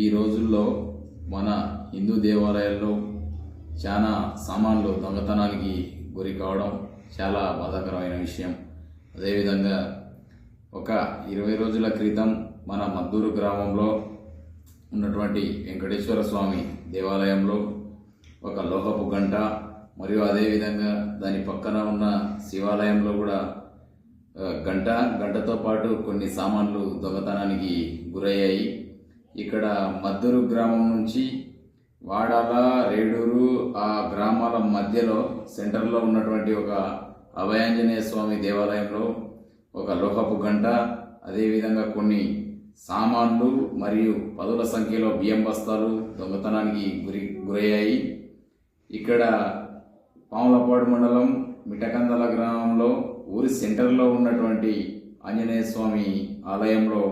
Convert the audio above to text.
ఈ రోజుల్లో మన హిందూ దేవాలయాల్లో చాలా సామాన్లు దొంగతనానికి గురి కావడం చాలా బాధాకరమైన విషయం. అదేవిధంగా ఒక 20 రోజుల క్రితం మన మద్దూరు గ్రామంలో ఉన్నటువంటి వెంకటేశ్వర స్వామి దేవాలయంలో ఒక లోహపు గంట మరియు అదేవిధంగా దాని పక్కన ఉన్న శివాలయంలో కూడా గంటతో పాటు కొన్ని సామాన్లు దొంగతనానికి గురయ్యాయి. ఇక్కడ మద్దూరు గ్రామం నుంచి వాడాల, రేడూరు ఆ గ్రామాల మధ్యలో సెంటర్లో ఉన్నటువంటి ఒక అభయాంజనేయ స్వామి దేవాలయంలో ఒక లోహపు గంట, అదేవిధంగా కొన్ని సామాన్లు మరియు పదుల సంఖ్యలో బియ్యం బస్తాలు దొంగతనానికి గురయ్యాయి. ఇక్కడ పాములపాడు మండలం మిటకందల గ్రామంలో ఊరి సెంటర్లో ఉన్నటువంటి ఆంజనేయ స్వామి ఆలయంలో